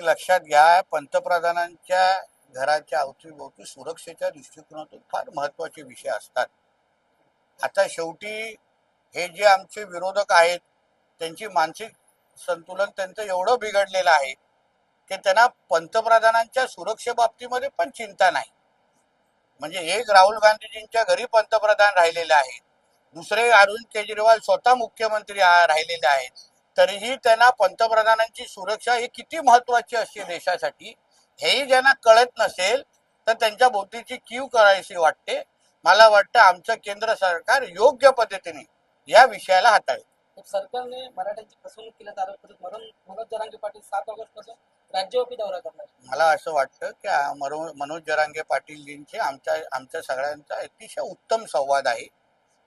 एक लक्षात घ्या, पंतप्रधानांच्या घराच्या अवतीभोवती सुरक्षेच्या दृष्टिकोनातून फार महत्वाचे विषय असतात. आता शेवटी हे जे आमचे विरोधक आहेत त्यांची मानसिक संतुलन त्यांचं एवढं बिघडलेलं आहे की त्यांना पंतप्रधानांच्या सुरक्षेबाबतीमध्ये पण चिंता नाही. म्हणजे एक राहुल गांधीजींच्या घरी पंतप्रधान राहिलेले आहेत, दुसरे अरविंद केजरीवाल स्वतः मुख्यमंत्री राहिलेले आहेत, तरीही त्यांना पंतप्रधानांची सुरक्षा ही किती महत्वाची असते देशासाठी हेही ज्यांना कळत नसेल तर त्यांच्या भोवतीची कीव करायची वाटते. मला वाटतं आमचं केंद्र सरकार योग्य पद्धतीने या विषयाला हाताळेल. सरकारने मराठ्यांची फसवणूक केल्याचा आरोप करत मनोज जरांगे पाटील 7 ऑगस्ट पासून राज्यव्यापी दौरा करणार. मला असं वाटतं की मनोज जरांगे पाटीलजींचे आमच्या सगळ्यांचा अतिशय उत्तम संवाद आहे.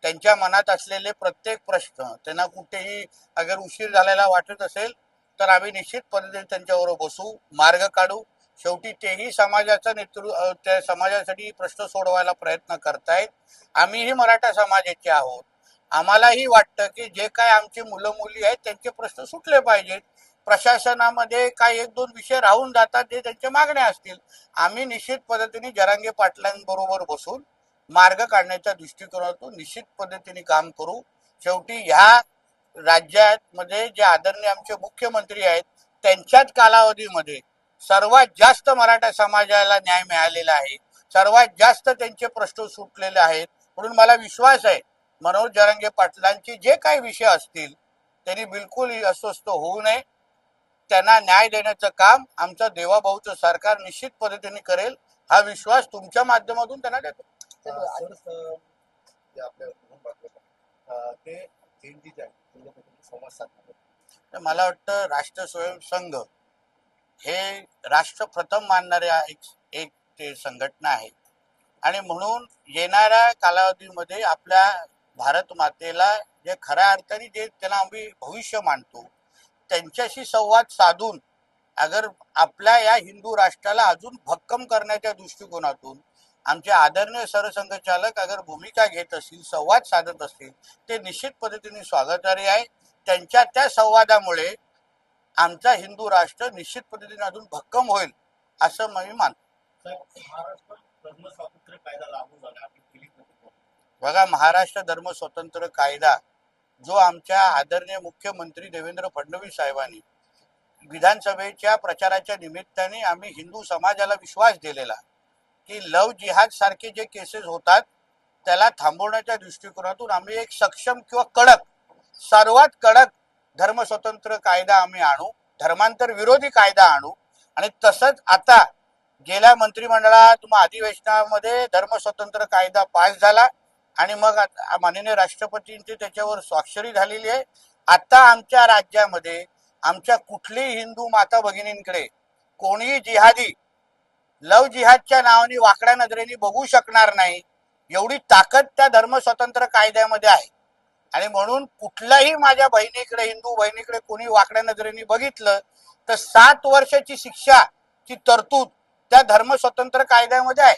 त्यांच्या मनात असलेले प्रत्येक प्रश्न त्यांना कुठेही अगर उशीर झालेला वाटत असेल तर आम्ही निश्चित पद्धतीने त्यांच्याबरोबर बसू, मार्ग काढू. शेवटी तेही समाजाचं नेतृत्व, त्या समाजासाठी प्रश्न सोडवायला प्रयत्न करतायत. आम्हीही मराठा समाजाचे आहोत. आम्हालाही वाटतं की जे काय आमची मुलं मुली आहेत त्यांचे प्रश्न सुटले पाहिजेत. प्रशासनामध्ये काही 1-2 विषय राहून जातात, जे त्यांच्या मागण्या असतील. आम्ही निश्चित पद्धतीने जरांगे पाटलांबरोबर बसून मार्ग काढण्याच्या दृष्टिकोनातून निश्चित पद्धतीने काम करू. शेवटी ह्या राज्यामध्ये जे आदरणीय आमचे मुख्यमंत्री आहेत त्यांच्याच कालावधीमध्ये सर्वात जास्त मराठा समाजाला न्याय मिळालेला आहे, सर्वात जास्त त्यांचे प्रश्न सुटलेले आहेत. म्हणून मला विश्वास आहे मनोज जरांगे पाटलांचे जे काही विषय असतील त्यांनी बिलकुल अस्वस्थ होऊ नये. त्यांना न्याय देण्याचं काम आमचं देवाभाऊचं सरकार निश्चित पद्धतीने करेल, हा विश्वास तुमच्या माध्यमातून त्यांना देतो. मला वाटतं राष्ट्र स्वयंसंघ हे राष्ट्र प्रथम मानणारे एक ते संघटना आहे आणि म्हणून येणाऱ्या कालावधीमध्ये आपल्या भारत मातेला जे खऱ्या अर्थाने जे त्यांना आम्ही भविष्य मानतो त्यांच्याशी संवाद साधून अगर आपल्या या हिंदू राष्ट्राला अजून भक्कम करण्याच्या दृष्टिकोनातून आमचे आदरणीय सरसंघचालक अगर भूमिका घेत असतील, संवाद साधत असतील, ते निश्चित पद्धतीने स्वागतार्ह आहे. त्यांच्या त्या संवादामुळे आमचा हिंदू राष्ट्र निश्चित पद्धतीने अजून भक्कम होईल असं मी मानतो. बघा, महाराष्ट्र धर्म स्वतंत्र कायदा जो आमच्या आदरणीय मुख्यमंत्री देवेंद्र फडणवीस साहेबांनी विधानसभेच्या प्रचाराच्या निमित्ताने आम्ही हिंदू समाजाला विश्वास दिलेला की लव जिहाद सारखे जे केसेस होतात त्याला थांबवण्याच्या दृष्टिकोनातून आम्ही एक सक्षम किंवा कडक, सर्वात कडक धर्म स्वतंत्र कायदा आम्ही आणू, धर्मांतर विरोधी कायदा आणू. आणि तसंच आता गेल्या मंत्रिमंडळात अधिवेशनामध्ये धर्म स्वतंत्र कायदा पास झाला आणि मग माननीय राष्ट्रपतींची त्याच्यावर स्वाक्षरी झालेली आहे. आता आमच्या राज्यामध्ये आमच्या कुठलीही हिंदू माता भगिनींकडे कोणीही जिहादी लव जिहादच्या नावाने वाकड्या नजरेने बघू शकणार नाही, एवढी ताकद त्या धर्म स्वतंत्र कायद्यामध्ये आहे. आणि म्हणून कुठल्याही माझ्या बहिणीकडे, हिंदू बहिणीकडे कोणी वाकड्या नजरेने बघितलं तर 7 वर्षाची शिक्षाची तरतूद त्या धर्म स्वतंत्र कायद्यामध्ये आहे.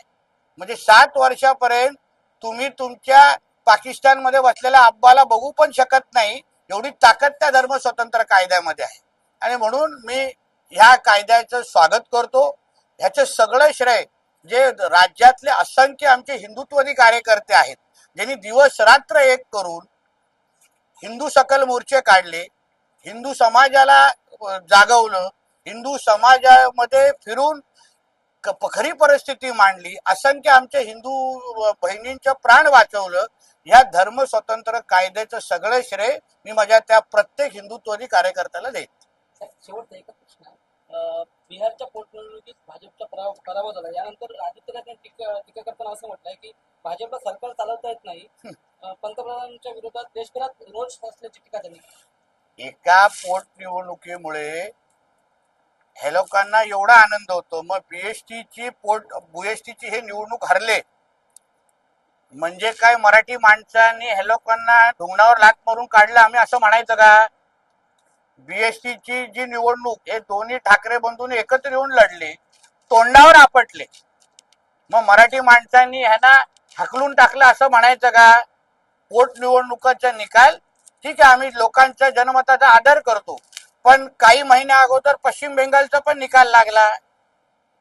म्हणजे 7 वर्षापर्यंत तुम्ही तुमच्या पाकिस्तानमध्ये बसलेल्या अब्बाला बघू पण शकत नाही, एवढी ताकद त्या धर्म स्वतंत्र कायद्यामध्ये आहे. आणि म्हणून मी ह्या कायद्याचं स्वागत करतो. ह्याचं सगळं श्रेय जे राज्यातले असंख्य आमचे हिंदुत्ववादी कार्यकर्ते आहेत, ज्यांनी दिवस रात्र एक करून हिंदू सकल मोर्चे काढले, हिंदू समाजाला जागवलं, हिंदू समाजामध्ये फिरून खरी परिस्थिती मांडली, असंख्य आमच्या हिंदू बहिणींचं प्राण वाचवलं. या धर्म स्वतंत्र कायद्याचं सगळं श्रेय मी माझ्या त्या प्रत्येक हिंदुत्ववादी कार्यकर्त्याला देत. शेवटचा एक प्रश्न, बिहारच्या पोटनिवडणुकीत भाजपचा पराभव झाला, यानंतर आदित्यनाथ यांनी टीका करताना असं म्हटलंय की भाजपला सरकार चालवता येत नाही, पंतप्रधानांच्या विरोधात देशभरात रोष असल्याची टीका त्यांनी. एका पोटनिवडणुकीमुळे हे लोकांना एवढा आनंद होतो, मग बीएसटीची हे निवडणूक हरले म्हणजे काय मराठी माणसांनी हे लोकांना ढुंगणावर लाथ मारून काढलं आम्ही असं म्हणायचं का? बीएसटीची जी निवडणूक हे दोन्ही ठाकरे बंधूंनी एकत्र येऊन लढले, तोंडावर आपटले, मग मराठी माणसांनी ह्यांना हकलून टाकलं असं म्हणायचं का? पोटनिवडणुकाचा निकाल ठीक आहे, आम्ही लोकांच्या जनमताचा आदर करतो, पण काही महिन्या अगोदर पश्चिम बंगालचा पण निकाल लागला.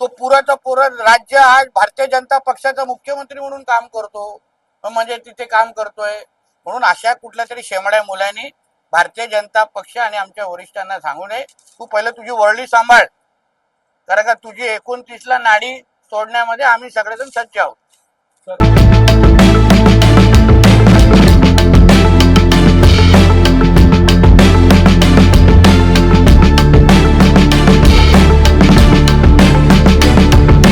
तो पुराचं पुरं राज्य आज भारतीय जनता पक्षाचा मुख्यमंत्री म्हणून काम करतो, म्हणजे तिथे काम करतोय. म्हणून अशा कुठल्या तरी शेमड्या मुलांनी भारतीय जनता पक्ष आणि आमच्या वरिष्ठांना सांगू नये, तू पहिलं तुझी वर्ळी सांभाळ, कारण का तुझी 29ला नाडी सोडण्यामध्ये आम्ही सगळेजण सज्ज आहोत.